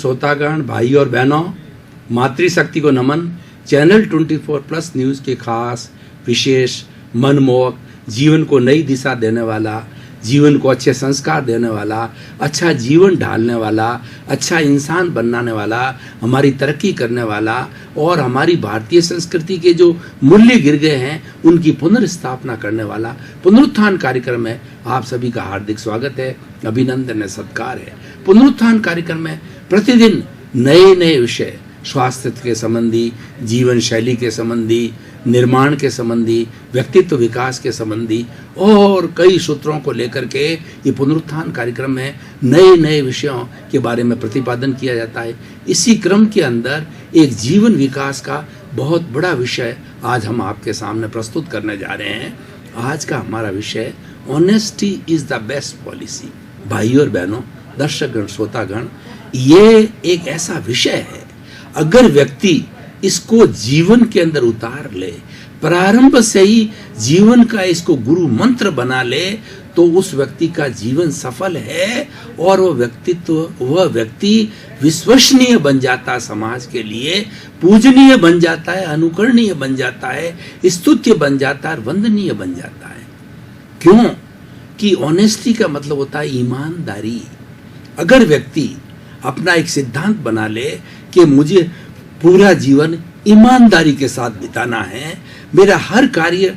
श्रोतागण, भाई और बहनों, मातृशक्ति को नमन। चैनल 24+ न्यूज़ के खास विशेष मनमोहक, जीवन को नई दिशा देने वाला, जीवन को अच्छे संस्कार देने वाला, अच्छा जीवन ढालने वाला, अच्छा इंसान बनाने वाला, हमारी तरक्की करने वाला और हमारी भारतीय संस्कृति के जो मूल्य गिर गए हैं उनकी पुनर्स्थापना करने वाला पुनरुत्थान कार्यक्रम में आप सभी का हार्दिक स्वागत है, अभिनंदन है, सत्कार है। पुनरुत्थान कार्यक्रम में प्रतिदिन नए नए विषय, स्वास्थ्य के संबंधी, जीवन शैली के संबंधी, निर्माण के संबंधी, व्यक्तित्व विकास के संबंधी और कई सूत्रों को लेकर के ये पुनरुत्थान कार्यक्रम में नए नए विषयों के बारे में प्रतिपादन किया जाता है। इसी क्रम के अंदर एक जीवन विकास का बहुत बड़ा विषय आज हम आपके सामने प्रस्तुत करने जा रहे हैं। आज का हमारा विषय honesty is the best policy. भाई और बहनों, दर्शकगण, श्रोतागण, ये एक ऐसा विषय है, अगर व्यक्ति इसको जीवन के अंदर उतार ले, प्रारंभ से ही जीवन का इसको गुरु मंत्र बना ले, तो उस व्यक्ति का जीवन सफल है और वह व्यक्ति विश्वसनीय बन जाता है, समाज के लिए पूजनीय बन जाता है, अनुकरणीय बन जाता है, स्तुत्य बन जाता है, वंदनीय बन जाता है। क्यों? कि ऑनेस्टी का मतलब होता है ईमानदारी। अगर व्यक्ति अपना एक सिद्धांत बना ले कि मुझे पूरा जीवन ईमानदारी के साथ बिताना है, मेरा हर कार्य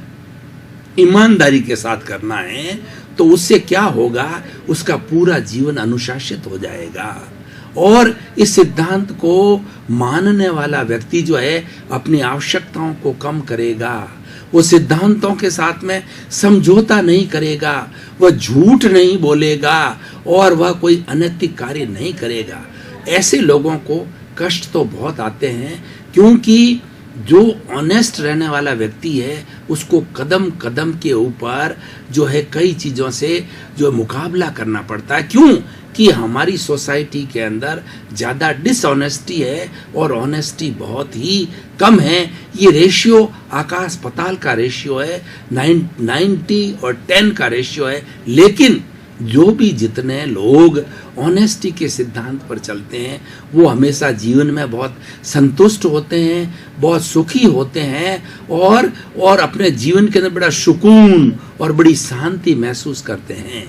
ईमानदारी के साथ करना है, तो उससे क्या होगा? उसका पूरा जीवन अनुशासित हो जाएगा। और इस सिद्धांत को मानने वाला व्यक्ति जो है अपनी आवश्यकताओं को कम करेगा, वो सिद्धांतों के साथ में समझौता नहीं करेगा, वह झूठ नहीं बोलेगा और वह कोई अनैतिक कार्य नहीं करेगा। ऐसे लोगों को कष्ट तो बहुत आते हैं, क्योंकि जो ऑनेस्ट रहने वाला व्यक्ति है उसको कदम कदम के ऊपर जो है कई चीज़ों से जो मुकाबला करना पड़ता है। क्यों? कि हमारी सोसाइटी के अंदर ज़्यादा डिसऑनेस्टी है और ऑनेस्टी बहुत ही कम है। ये रेशियो आकाश पताल का रेशियो है, 90 और 10 का रेशियो है। लेकिन जो भी जितने लोग ऑनेस्टी के सिद्धांत पर चलते हैं वो हमेशा जीवन में बहुत संतुष्ट होते हैं, बहुत सुखी होते हैं और अपने जीवन के अंदर बड़ा सुकून और बड़ी शांति महसूस करते हैं।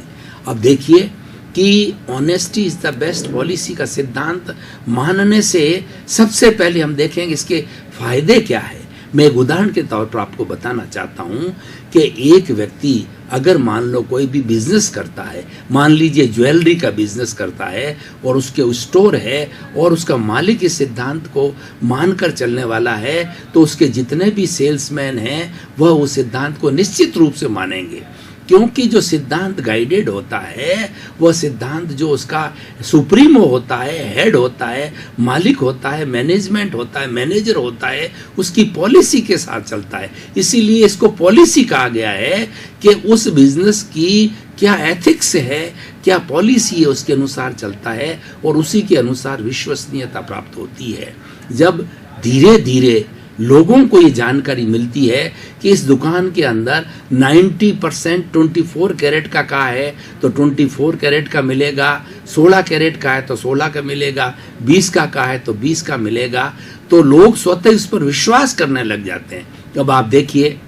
अब देखिए कि honesty is the best policy का सिद्धांत मानने से सबसे पहले हम देखेंगे इसके फायदे क्या है। मैं एक उदाहरण के तौर पर आपको बताना चाहता हूँ कि एक व्यक्ति अगर मान लो कोई भी बिजनेस करता है, मान लीजिए ज्वेलरी का बिजनेस करता है और उसके स्टोर है और उसका मालिक इस सिद्धांत को मानकर चलने वाला है, तो उसके जितने भी सेल्समैन हैं वह उस सिद्धांत को निश्चित रूप से मानेंगे। क्योंकि जो सिद्धांत गाइडेड होता है, वह सिद्धांत जो उसका सुप्रीमो होता है, हेड होता है, मालिक होता है, मैनेजमेंट होता है, मैनेजर होता है, उसकी पॉलिसी के साथ चलता है। इसीलिए इसको पॉलिसी कहा गया है कि उस बिजनेस की क्या एथिक्स है, क्या पॉलिसी है, उसके अनुसार चलता है और उसी के अनुसार विश्वसनीयता प्राप्त होती है। जब धीरे धीरे लोगों को ये जानकारी मिलती है कि इस दुकान के अंदर 90% 24 कैरेट का है तो 24 कैरेट का मिलेगा, 16 कैरेट का है तो 16 का मिलेगा, 20 का है तो 20 का मिलेगा, तो लोग स्वतः इस पर विश्वास करने लग जाते हैं। अब आप देखिए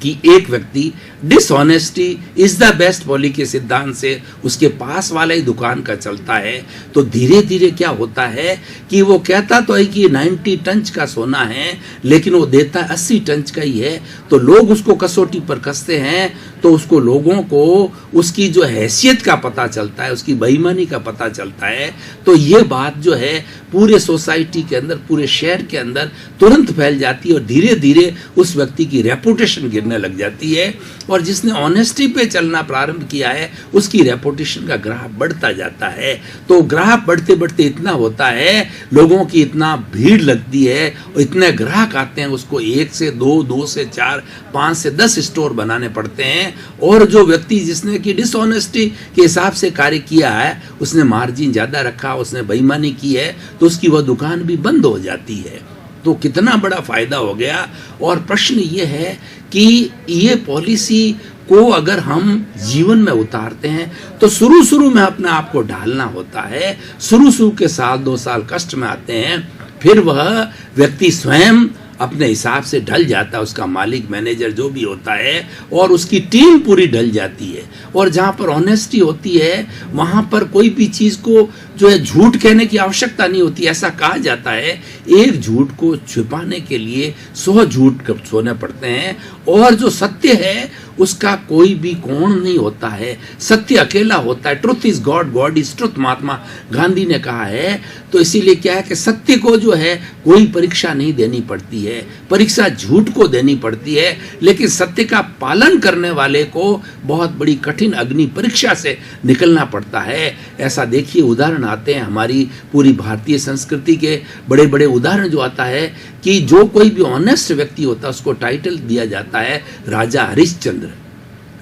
कि एक व्यक्ति dishonesty is the best policy के सिद्धांत से उसके पास वाला ही दुकान का चलता है, तो धीरे धीरे क्या होता है कि वो कहता तो है कि 90 टन का सोना है, लेकिन वो देता 80 टन का ही है। तो लोग उसको कसौटी पर कसते हैं, तो उसको लोगों को उसकी जो हैसियत का पता चलता है, उसकी बेईमानी का पता चलता है। तो ये बात जो है पूरे सोसाइटी के अंदर, पूरे शहर के अंदर तुरंत फैल जाती है और धीरे धीरे उस व्यक्ति की रेपुटेशन गिरने लग जाती है। और जिसने ऑनेस्टी पे चलना प्रारंभ किया है उसकी रेपुटेशन का ग्राफ बढ़ता जाता है। तो ग्राफ बढ़ते बढ़ते इतना होता है, लोगों की इतना भीड़ लगती है और इतने ग्राहक आते हैं, उसको 1 से 2, 2 से 4, 5 से 10 स्टोर बनाने पड़ते हैं। और जो व्यक्ति जिसने की डिसऑनेस्टी के हिसाब से कार्य किया है, उसने मार्जिन ज्यादा रखा, उसने बेईमानी की है, तो उसकी वह दुकान भी बंद हो जाती है। तो कितना बड़ा फायदा हो गया। और प्रश्न ये है कि ये पॉलिसी को अगर हम जीवन में उतारते हैं तो शुरू शुरू में अपने आप को ढालना होता है। शुरू शुरू के साल 2 साल कष्ट में आते हैं, फिर वह व्यक्ति स्वयं अपने हिसाब से ढल जाता है, उसका मालिक मैनेजर जो भी होता है, और उसकी टीम पूरी ढल जाती है। और जहाँ पर ऑनेस्टी होती है वहाँ पर कोई भी चीज़ को जो है झूठ कहने की आवश्यकता नहीं होती। ऐसा कहा जाता है एक झूठ को छिपाने के लिए 100 झूठ सोने पड़ते हैं, और जो सत्य है उसका कोई भी कोण नहीं होता है, सत्य अकेला होता है। Truth is God, God is truth, Mahatma Gandhi ने कहा है। तो इसीलिए क्या है कि सत्य को जो है कोई परीक्षा नहीं देनी पड़ती है, परीक्षा झूठ को देनी पड़ती है, लेकिन सत्य का पालन करने वाले को बहुत बड़ी कठिन अग्नि परीक्षा से निकलना पड़ता है। ऐसा देखिए उदाहरण आते हैं हमारी पूरी भारतीय संस्कृति के, बड़े बड़े उदाहरण जो आता है कि जो कोई भी ऑनेस्ट व्यक्ति होता है उसको टाइटल दिया जाता है राजा हरिश्चंद्र।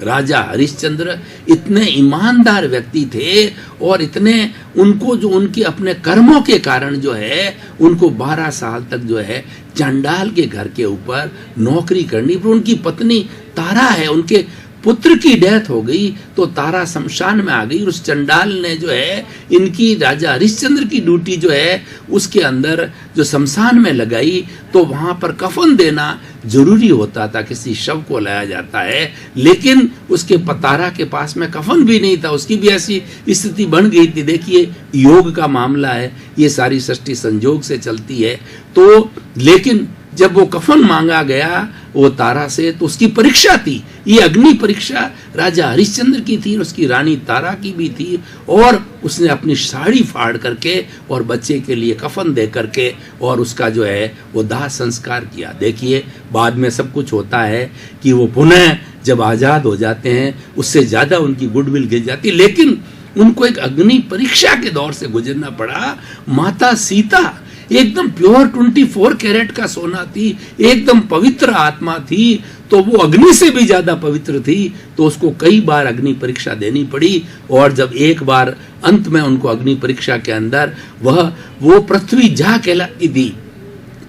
राजा हरिश्चंद्र इतने ईमानदार व्यक्ति थे, और इतने उनको जो उनके अपने कर्मों के कारण जो है उनको 12 साल तक जो है चंडाल के घर के ऊपर नौकरी करनी। पर उनकी पत्नी तारा है, उनके पुत्र की डेथ हो गई तो तारा शमशान में आ गई। उस चंडाल ने जो है इनकी राजा हरिश्चंद्र की ड्यूटी जो है उसके अंदर जो शमशान में लगाई, तो वहां पर कफन देना जरूरी होता था, किसी शव को लाया जाता है, लेकिन उसके तारा के पास में कफन भी नहीं था, उसकी भी ऐसी स्थिति बन गई थी। देखिए योग का मामला है, ये सारी सृष्टि संजोग से चलती है। तो लेकिन जब वो कफन मांगा गया वो तारा से, तो उसकी परीक्षा थी, ये अग्नि परीक्षा राजा हरिश्चंद्र की थी, उसकी रानी तारा की भी थी। और उसने अपनी साड़ी फाड़ करके और बच्चे के लिए कफन दे करके और उसका जो है वो दाह संस्कार किया। देखिए बाद में सब कुछ होता है कि वो पुनः जब आजाद हो जाते हैं उससे ज्यादा उनकी गुडविल गिर जाती, लेकिन उनको एक अग्नि परीक्षा के दौर से गुजरना पड़ा। माता सीता एकदम प्योर 24 कैरेट का सोना थी, एकदम पवित्र आत्मा थी, तो वो अग्नि से भी ज्यादा पवित्र थी, तो उसको कई बार अग्नि परीक्षा देनी पड़ी। और जब एक बार अंत में उनको अग्नि परीक्षा के अंदर वो पृथ्वी जा कहलाती थी,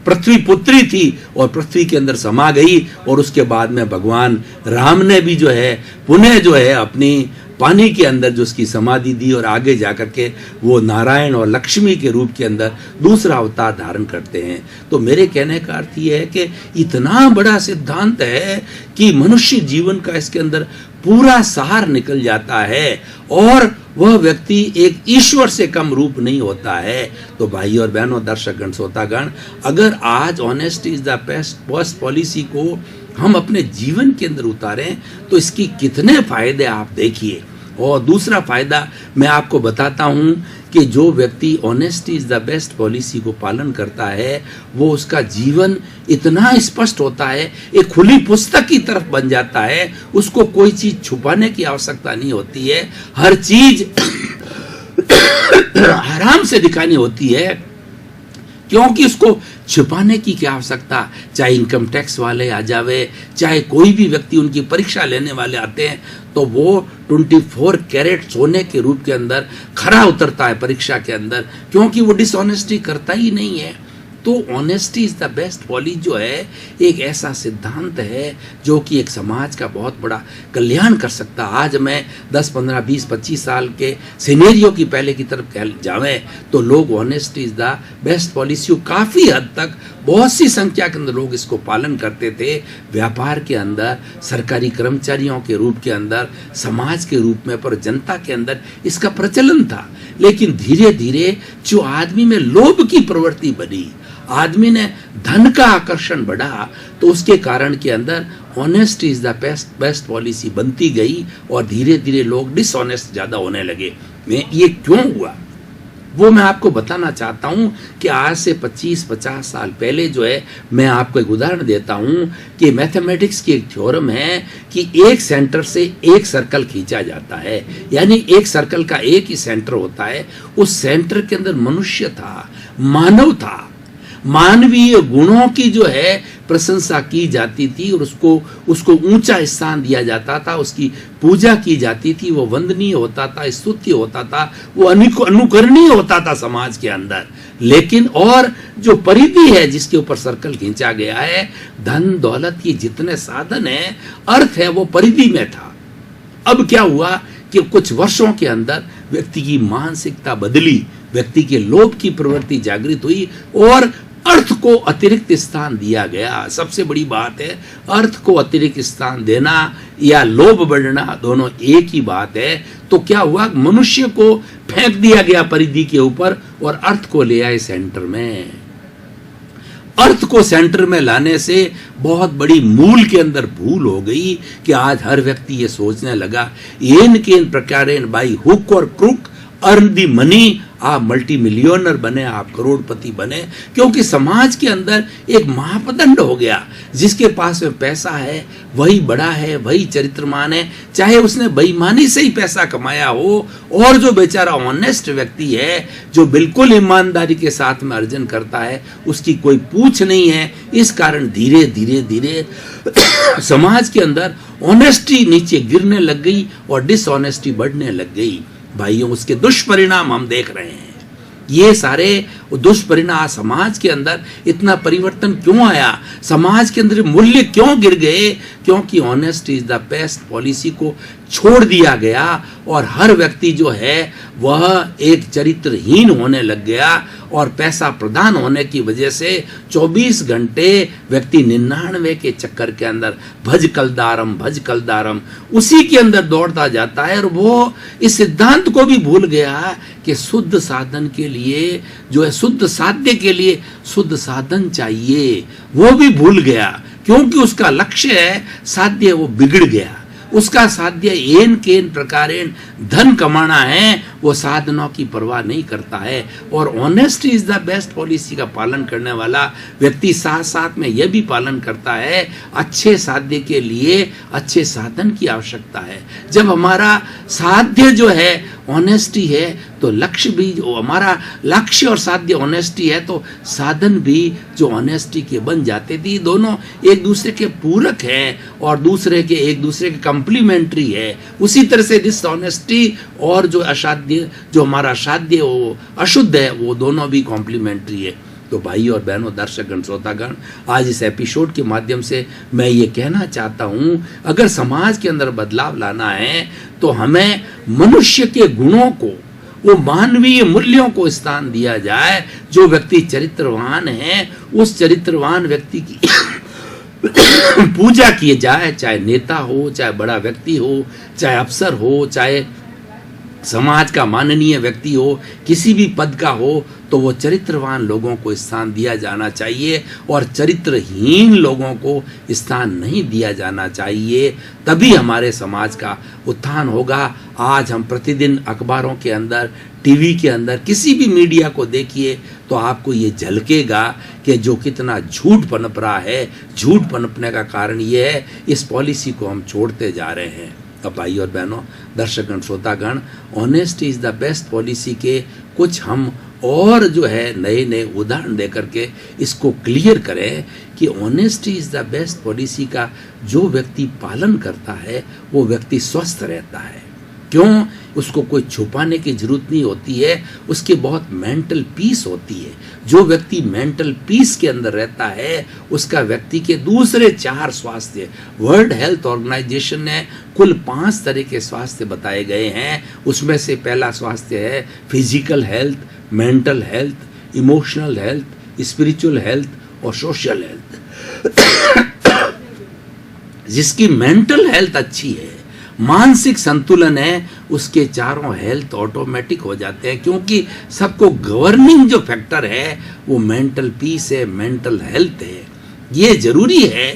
पृथ्वी पुत्री थी और पृथ्वी के अंदर समा गई। और उसके बाद में भगवान राम ने भी जो है पुनः जो है अपनी पानी के अंदर जो उसकी समाधि दी, और आगे जाकर के वो नारायण और लक्ष्मी के रूप के अंदर दूसरा अवतार धारण करते हैं। तो मेरे कहने का अर्थ ये है कि इतना बड़ा सिद्धांत है कि मनुष्य जीवन का इसके अंदर पूरा सार निकल जाता है, और वह व्यक्ति एक ईश्वर से कम रूप नहीं होता है। तो भाई और बहनों, दर्शकगण, श्रोतागण, अगर आज honesty is the best policy को हम अपने जीवन के अंदर उतारें तो इसकी कितने फायदे आप देखिए। और दूसरा फायदा मैं आपको बताता हूं कि जो व्यक्ति honesty is the best policy को पालन करता है वो उसका जीवन इतना स्पष्ट होता है, एक खुली पुस्तक की तरफ बन जाता है, उसको कोई चीज छुपाने की आवश्यकता नहीं होती है, हर चीज आराम से दिखानी होती है, क्योंकि उसको छिपाने की क्या आवश्यकता। चाहे इनकम टैक्स वाले आ जावे, चाहे कोई भी व्यक्ति उनकी परीक्षा लेने वाले आते हैं, तो वो 24 कैरेट सोने के रूप के अंदर खरा उतरता है परीक्षा के अंदर, क्योंकि वो डिसऑनेस्टी करता ही नहीं है। तो honesty is the best policy जो है एक ऐसा सिद्धांत है जो कि एक समाज का बहुत बड़ा कल्याण कर सकता है। आज मैं 10, 15, 20, 25 साल के सिनेरियो की पहले की तरफ जावें तो लोग honesty is the best policy काफ़ी हद तक, बहुत सी संख्या के अंदर लोग इसको पालन करते थे। व्यापार के अंदर, सरकारी कर्मचारियों के रूप के अंदर, समाज के रूप में, पर जनता के अंदर इसका प्रचलन था। लेकिन धीरे धीरे जो आदमी में लोभ की प्रवृत्ति बनी, आदमी ने धन का आकर्षण बढ़ा, तो उसके कारण के अंदर honesty is the best policy बनती गई और धीरे धीरे लोग डिसऑनेस्ट ज्यादा होने लगे। ये क्यों हुआ वो मैं आपको बताना चाहता हूं कि आज से 25-50 साल पहले जो है, मैं आपको एक उदाहरण देता हूं कि मैथमेटिक्स की एक थ्योरम है कि एक सेंटर से एक सर्कल खींचा जाता है, यानी एक सर्कल का एक ही सेंटर होता है। उस सेंटर के अंदर मनुष्य था, मानव था, मानवीय गुणों की जो है प्रशंसा की जाती थी और उसको ऊंचा स्थान दिया जाता था, उसकी पूजा की जाती थी, वो वंदनीय होता था, स्तुत्य होता था, वो अनुकरणीय होता था समाज के अंदर। लेकिन और जो परिधि है जिसके ऊपर सर्कल खींचा गया है, धन दौलत की जितने साधन है, अर्थ है, वो परिधि में था। अब क्या हुआ कि कुछ वर्षों के अंदर व्यक्ति की मानसिकता बदली, व्यक्ति के लोभ की प्रवृत्ति जागृत हुई और अर्थ को अतिरिक्त स्थान दिया गया। सबसे बड़ी बात है, अर्थ को अतिरिक्त स्थान देना या लोभ बढ़ना दोनों एक ही बात है। तो क्या हुआ, मनुष्य को फेंक दिया गया परिधि के ऊपर और अर्थ को ले आए सेंटर में। अर्थ को सेंटर में लाने से बहुत बड़ी मूल के अंदर भूल हो गई कि आज हर व्यक्ति ये सोचने लगा, एन केन प्रकारेण बाई हुक और क्रुक अर्न दी मनी, आप मल्टी मिलियनर बने, आप करोड़पति बने, क्योंकि समाज के अंदर एक मापदंड हो गया, जिसके पास में पैसा है वही बड़ा है, वही चरित्रमान है, चाहे उसने बेईमानी से ही पैसा कमाया हो। और जो बेचारा ऑनेस्ट व्यक्ति है, जो बिल्कुल ईमानदारी के साथ में अर्जन करता है, उसकी कोई पूछ नहीं है। इस कारण धीरे धीरे धीरे समाज के अंदर ऑनेस्टी नीचे गिरने लग गई और डिसऑनेस्टी बढ़ने लग गई। भाइयों, उसके दुष्परिणाम हम देख रहे हैं। ये सारे दुष्परिणाम, समाज के अंदर इतना परिवर्तन क्यों आया, समाज के अंदर मूल्य क्यों गिर गए? क्योंकि honest is the best policy को छोड़ दिया गया और हर व्यक्ति जो है वह एक चरित्रहीन होने लग गया और पैसा प्रदान होने की वजह से 24 घंटे व्यक्ति 99 के चक्कर के अंदर भज कलदारम उसी के अंदर दौड़ता जाता है। और वो इस सिद्धांत को भी भूल गया कि शुद्ध साधन के लिए जो है, शुद्ध साध्य के लिए शुद्ध साधन चाहिए, वो भी भूल गया। क्योंकि उसका लक्ष्य है साध्य, वो बिगड़ गया। उसका साध्य एन केन प्रकारेण धन कमाना है, वो साधनों की परवाह नहीं करता है। और honest is the best policy का पालन करने वाला व्यक्ति साथ साथ में यह भी पालन करता है, अच्छे साध्य के लिए अच्छे साधन की आवश्यकता है। जब हमारा साध्य जो है ऑनेस्टी है तो लक्ष्य भी, जो हमारा लक्ष्य और साध्य ऑनेस्टी है तो साधन भी जो ऑनेस्टी के बन जाते थे। दोनों एक दूसरे के पूरक हैं और एक दूसरे के कंप्लीमेंट्री है। उसी तरह से डिसऑनेस्टी और जो असाध्य, जो हमारा साध्य वो अशुद्ध है, वो दोनों भी कॉम्प्लीमेंट्री है। तो भाई और बहनों, दर्शकगण, श्रोतागण, आज इस एपिसोड के माध्यम से मैं ये कहना चाहता हूँ, अगर समाज के अंदर बदलाव लाना है तो हमें मनुष्य के गुणों को, वो मानवीय मूल्यों को स्थान दिया जाए। जो व्यक्ति चरित्रवान है, उस चरित्रवान व्यक्ति की पूजा की जाए, चाहे नेता हो, चाहे बड़ा व्यक्ति हो, चाहे अफसर हो, चाहे समाज का माननीय व्यक्ति हो, किसी भी पद का हो, तो वो चरित्रवान लोगों को स्थान दिया जाना चाहिए और चरित्रहीन लोगों को स्थान नहीं दिया जाना चाहिए। तभी हमारे समाज का उत्थान होगा। आज हम प्रतिदिन अखबारों के अंदर, टीवी के अंदर, किसी भी मीडिया को देखिए तो आपको ये झलकेगा कि जो कितना झूठ पनप रहा है। झूठ पनपने का कारण ये है, इस पॉलिसी को हम छोड़ते जा रहे हैं। अब भाई और बहनों, दर्शकगण, श्रोतागण, honest is the best policy के कुछ हम और जो है नए उदाहरण दे करके इसको क्लियर करें कि honesty is the best policy का जो व्यक्ति पालन करता है वो व्यक्ति स्वस्थ रहता है। क्यों? उसको कोई छुपाने की जरूरत नहीं होती है, उसके बहुत मेंटल पीस होती है। जो व्यक्ति मेंटल पीस के अंदर रहता है, उसका व्यक्ति के दूसरे 4 स्वास्थ्य, वर्ल्ड हेल्थ ऑर्गेनाइजेशन ने कुल 5 तरह के स्वास्थ्य बताए गए हैं। उसमें से पहला स्वास्थ्य है physical health, mental health, emotional health, spiritual health और सोशल हेल्थ। जिसकी मेंटल हेल्थ अच्छी है, मानसिक संतुलन है, उसके चारों हेल्थ ऑटोमेटिक हो जाते हैं। क्योंकि सबको गवर्निंग जो फैक्टर है वो मेंटल पीस है, मेंटल हेल्थ है। ये जरूरी है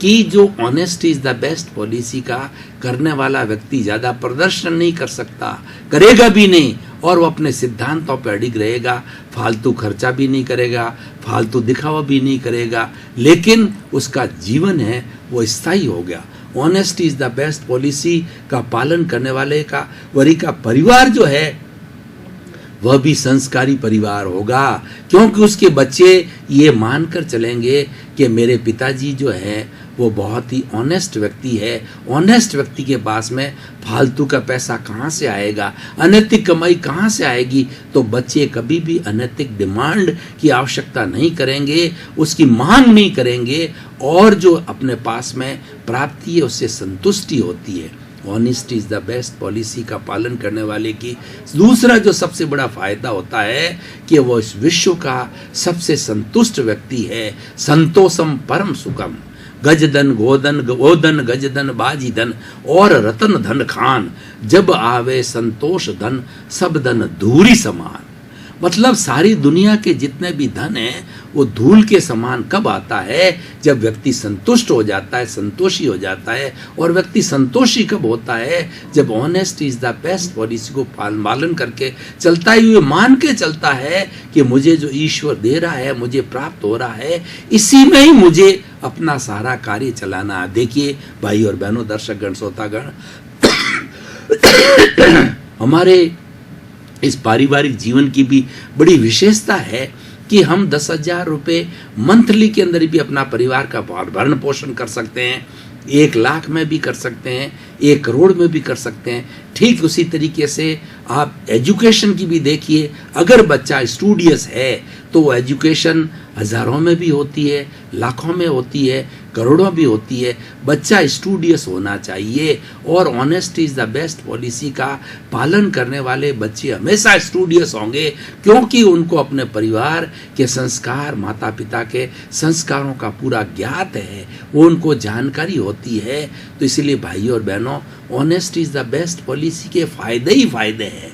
कि जो honesty is the best policy का करने वाला व्यक्ति ज़्यादा प्रदर्शन नहीं कर सकता, करेगा भी नहीं, और वो अपने सिद्धांतों पर अडिग रहेगा, फालतू खर्चा भी नहीं करेगा, फालतू दिखावा भी नहीं करेगा, लेकिन उसका जीवन है वो स्थायी हो गया। Honesty is the best policy का पालन करने वाले का वरी का परिवार जो है वह भी संस्कारी परिवार होगा। क्योंकि उसके बच्चे ये मानकर चलेंगे कि मेरे पिताजी जो है वो बहुत ही ऑनेस्ट व्यक्ति है। ऑनेस्ट व्यक्ति के पास में फालतू का पैसा कहाँ से आएगा, अनैतिक कमाई कहाँ से आएगी? तो बच्चे कभी भी अनैतिक डिमांड की आवश्यकता नहीं करेंगे, उसकी मांग नहीं करेंगे, और जो अपने पास में प्राप्ति है उससे संतुष्टि होती है। Honesty is the best policy का पालन करने वाले की दूसरा जो सबसे बड़ा फायदा होता है कि वो इस विश्व का सबसे संतुष्ट व्यक्ति है। संतोषम परम सुखम, गजधन गोधन गोधन गजधन बाजी धन और रतन धन खान, जब आवे संतोष धन सब धन धूरी समान। मतलब सारी दुनिया के जितने भी धन हैं वो धूल के समान कब आता है? जब व्यक्ति संतुष्ट हो जाता है, संतोषी हो जाता है। और व्यक्ति संतोषी कब होता है? जब honest is the best policy को पालन करके चलता है, ये मान के चलता है कि मुझे जो ईश्वर दे रहा है, मुझे प्राप्त हो रहा है, इसी में ही मुझे अपना सारा कार्य चलाना है। देखिए भाई और बहनों, दर्शकगण, श्रोतागण, हमारे इस पारिवारिक जीवन की भी बड़ी विशेषता है कि हम 10,000 रुपये मंथली के अंदर भी अपना परिवार का भरण पोषण कर सकते हैं। 1 लाख में भी कर सकते हैं, 1 करोड़ में भी कर सकते हैं। ठीक उसी तरीके से आप एजुकेशन की भी देखिए। अगर बच्चा स्टूडियस है तो वो एजुकेशन हजारों में भी होती है, लाखों में होती है, करोड़ों भी होती है। बच्चा स्टूडियस होना चाहिए और honest is the best policy का पालन करने वाले बच्चे हमेशा स्टूडियस होंगे, क्योंकि उनको अपने परिवार के संस्कार, माता पिता के संस्कारों का पूरा ज्ञात है, वो उनको जानकारी होती है। तो इसलिए भाइयों और बहनों, honest is the best policy के फायदे ही फायदे हैं।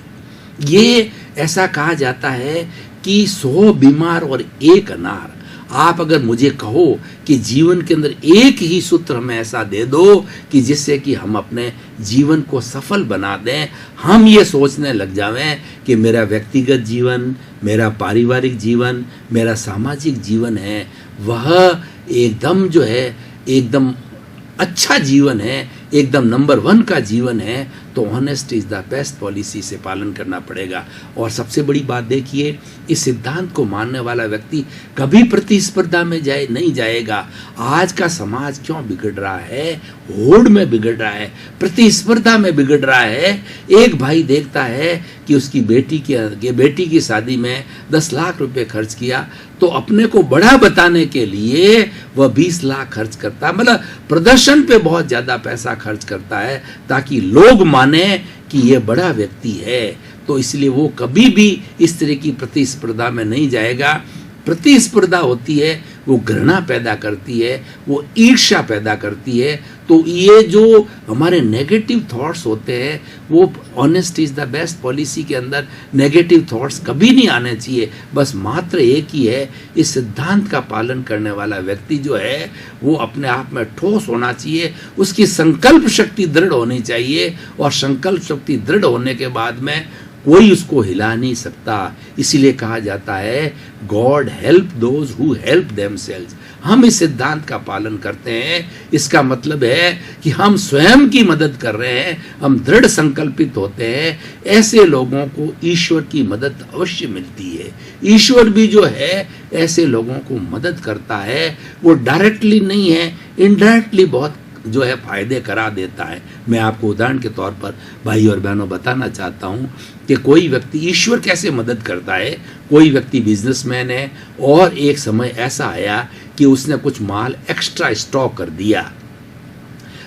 ये ऐसा कहा जाता है कि 100 बीमार और 1 अनार। आप अगर मुझे कहो कि जीवन के अंदर एक ही सूत्र हमें ऐसा दे दो कि जिससे कि हम अपने जीवन को सफल बना दें, हम ये सोचने लग जावें कि मेरा व्यक्तिगत जीवन, मेरा पारिवारिक जीवन, मेरा सामाजिक जीवन है, वह एकदम जो है एकदम अच्छा जीवन है, एकदम नंबर 1 का जीवन है, तो honest is the best policy से पालन करना पड़ेगा। और सबसे बड़ी बात देखिए, इस सिद्धांत को मानने वाला व्यक्ति कभी प्रतिस्पर्धा में नहीं जाएगा। आज का समाज क्यों बिगड़ रहा है? होड़ में बिगड़ रहा है, प्रतिस्पर्धा में बिगड़ रहा है। एक भाई देखता है कि उसकी बेटी की शादी में 10 लाख रुपए खर्च किया, तो अपने को बड़ा बताने के लिए वह 20 लाख खर्च करता है। मतलब प्रदर्शन पे बहुत ज्यादा पैसा खर्च करता है ताकि लोग माने कि ये बड़ा व्यक्ति है। तो इसलिए वो कभी भी इस तरह की प्रतिस्पर्धा में नहीं जाएगा। प्रतिस्पर्धा होती है, वो घृणा पैदा करती है, वो ईर्ष्या पैदा करती है। तो ये जो हमारे नेगेटिव थॉट्स होते हैं, वो honest is the best policy के अंदर नेगेटिव थॉट्स कभी नहीं आने चाहिए। बस मात्र एक ही है, इस सिद्धांत का पालन करने वाला व्यक्ति जो है वो अपने आप में ठोस होना चाहिए, उसकी संकल्प शक्ति दृढ़ होनी चाहिए, और संकल्प शक्ति दृढ़ होने के बाद में कोई उसको हिला नहीं सकता। इसीलिए कहा जाता है God help those who help themselves. हम इस सिद्धांत का पालन करते हैं, इसका मतलब है कि हम स्वयं की मदद कर रहे हैं, हम दृढ़ संकल्पित होते हैं। ऐसे लोगों को ईश्वर की मदद अवश्य मिलती है। ईश्वर भी जो है ऐसे लोगों को मदद करता है। वो डायरेक्टली नहीं है, इनडायरेक्टली बहुत जो है फायदे करा देता है। मैं आपको उदाहरण के तौर पर भाई और बहनों बताना चाहता हूँ कि कोई व्यक्ति ईश्वर कैसे मदद करता है। कोई व्यक्ति बिजनेसमैन है और एक समय ऐसा आया कि उसने कुछ माल एक्स्ट्रा स्टॉक कर दिया।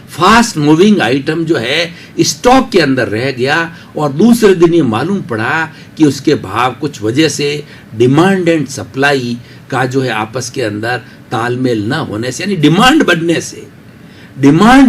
फास्ट मूविंग आइटम जो है स्टॉक के अंदर रह गया, और दूसरे दिन ये मालूम पड़ा कि उसके भाव कुछ वजह से डिमांड एंड सप्लाई का जो है आपस के अंदर तालमेल न होने से, यानी डिमांड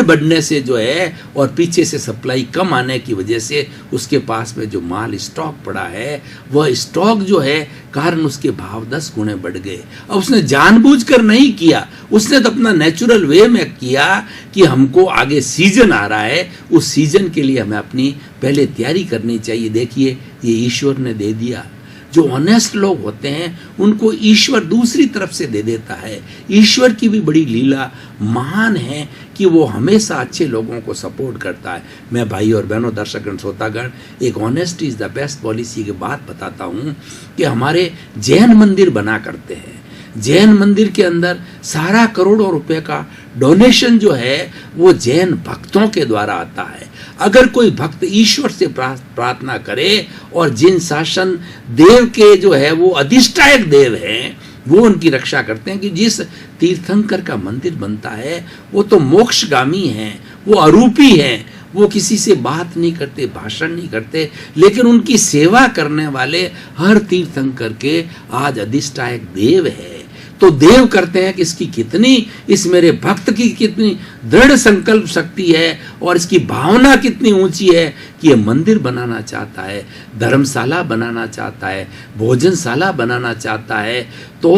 बढ़ने से जो है और पीछे से सप्लाई कम आने की वजह से उसके पास में जो माल स्टॉक पड़ा है, वह स्टॉक जो है कारण उसके भाव 10 गुने बढ़ गए। अब उसने जानबूझकर नहीं किया, उसने तो अपना नेचुरल वे में किया कि हमको आगे सीजन आ रहा है, उस सीजन के लिए हमें अपनी पहले तैयारी करनी चाहिए। देखिए ये ईश्वर ने दे दिया। जो ऑनेस्ट लोग होते हैं उनको ईश्वर दूसरी तरफ से दे देता है। ईश्वर की भी बड़ी लीला महान है कि वो हमेशा अच्छे लोगों को सपोर्ट करता है। मैं भाई और बहनों, दर्शकगण, श्रोतागण, एक honest is the best policy की बात बताता हूँ कि हमारे जैन मंदिर बना करते हैं। जैन मंदिर के अंदर सारा करोड़ों रुपए का डोनेशन जो है वो जैन भक्तों के द्वारा आता है। अगर कोई भक्त ईश्वर से प्रार्थना करे, और जिन शासन देव के जो है वो अधिष्ठायक देव हैं, वो उनकी रक्षा करते हैं कि जिस तीर्थंकर का मंदिर बनता है वो तो मोक्षगामी हैं, वो अरूपी हैं, वो किसी से बात नहीं करते, भाषण नहीं करते, लेकिन उनकी सेवा करने वाले हर तीर्थंकर के आज अधिष्ठायक देव है। तो देव करते हैं कि इसकी कितनी, इस मेरे भक्त की कितनी दृढ़ संकल्प शक्ति है और इसकी भावना कितनी ऊंची है कि ये मंदिर बनाना चाहता है, धर्मशाला बनाना चाहता है, भोजनशाला बनाना चाहता है। तो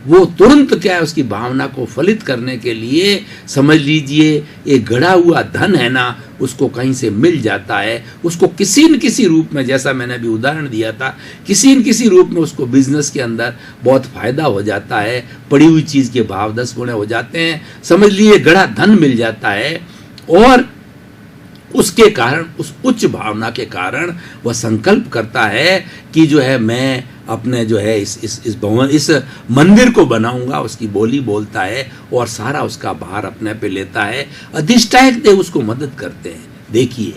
वो तुरंत क्या है, उसकी भावना को फलित करने के लिए समझ लीजिए एक गड़ा हुआ धन है ना, उसको कहीं से मिल जाता है, उसको किसी न किसी रूप में, जैसा मैंने अभी उदाहरण दिया था, किसी न किसी रूप में उसको बिजनेस के अंदर बहुत फायदा हो जाता है, पड़ी हुई चीज के भाव 10 गुणे हो जाते हैं, समझ लीजिए गड़ा धन मिल जाता है। और उसके कारण, उस उच्च भावना के कारण वह संकल्प करता है कि जो है मैं अपने जो है इस भवन, इस मंदिर को बनाऊंगा। उसकी बोली बोलता है और सारा उसका भार अपने पे लेता है। अधिष्ठायक देव उसको मदद करते हैं। देखिए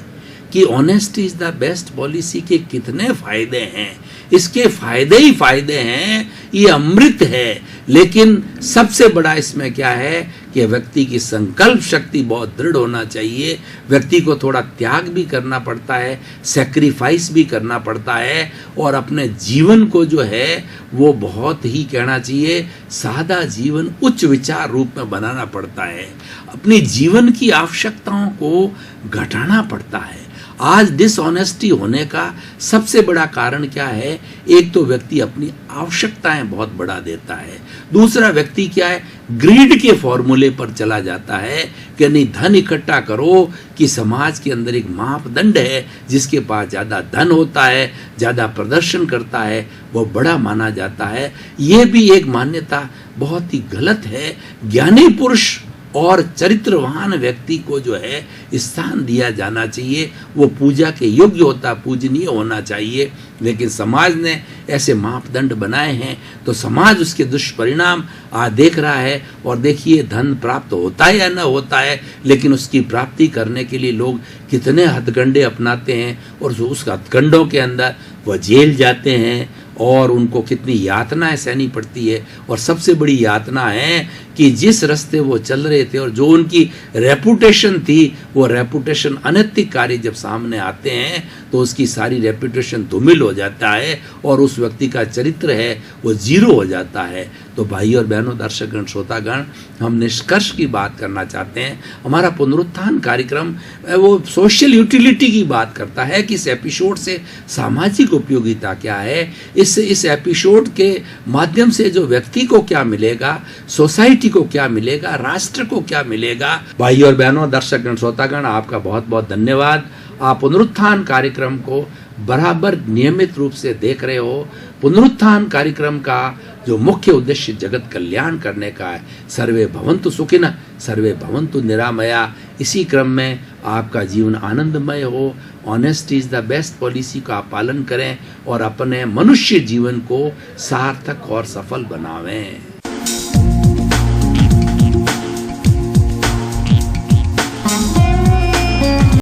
कि honesty is the best policy के कितने फायदे हैं, इसके फायदे ही फायदे हैं, ये अमृत है। लेकिन सबसे बड़ा इसमें क्या है कि व्यक्ति की संकल्प शक्ति बहुत दृढ़ होना चाहिए, व्यक्ति को थोड़ा त्याग भी करना पड़ता है, सैक्रिफाइस भी करना पड़ता है, और अपने जीवन को जो है वो बहुत ही कहना चाहिए सादा जीवन उच्च विचार रूप में बनाना पड़ता है। अपनी जीवन की आवश्यकताओं को घटाना पड़ता है। आज डिसऑनेस्टी होने का सबसे बड़ा कारण क्या है? एक तो व्यक्ति अपनी आवश्यकताएं बहुत बढ़ा देता है, दूसरा व्यक्ति क्या है, ग्रीड के फॉर्मूले पर चला जाता है कि नहीं धन इकट्ठा करो, कि समाज के अंदर एक मापदंड है, जिसके पास ज्यादा धन होता है, ज्यादा प्रदर्शन करता है, वो बड़ा माना जाता है। ये भी एक मान्यता बहुत ही गलत है। ज्ञानी पुरुष और चरित्रवान व्यक्ति को जो है स्थान दिया जाना चाहिए, वो पूजा के योग्य होता, पूजनीय होना चाहिए। लेकिन समाज ने ऐसे मापदंड बनाए हैं तो समाज उसके दुष्परिणाम आज देख रहा है। और देखिए धन प्राप्त होता है या न होता है, लेकिन उसकी प्राप्ति करने के लिए लोग कितने हथकंडे अपनाते हैं, और उस हथकंडों के अंदर वह जेल जाते हैं और उनको कितनी यातनाएं सहनी पड़ती है। और सबसे बड़ी यातना है कि जिस रास्ते वो चल रहे थे और जो उनकी रेपुटेशन थी, वो रेपुटेशन अनैतिक कार्य जब सामने आते हैं तो उसकी सारी रेपुटेशन धूमिल हो जाता है और उस व्यक्ति का चरित्र है वो जीरो हो जाता है। तो भाई और बहनों, दर्शकगण, श्रोतागण, हम निष्कर्ष की बात करना चाहते हैं। हमारा पुनरुत्थान कार्यक्रम वो सोशल यूटिलिटी की बात करता है कि इस एपिसोड से सामाजिक उपयोगिता क्या है, इस एपिसोड के माध्यम से जो व्यक्ति को क्या मिलेगा, सोसाइटी को क्या मिलेगा, राष्ट्र को क्या मिलेगा। भाई और बहनों, दर्शकगण, श्रोतागण, आपका बहुत बहुत धन्यवाद। आप पुनरुत्थान कार्यक्रम को बराबर नियमित रूप से देख रहे हो। पुनरुत्थान कार्यक्रम का जो मुख्य उद्देश्य जगत कल्याण करने का है, सर्वे भवन्तु सुखिनः, सर्वे भवन्तु निरामया। इसी क्रम में आपका जीवन आनंदमय हो। Honesty is the best policy का आप पालन करें और अपने मनुष्य जीवन को सार्थक और सफल बनावें।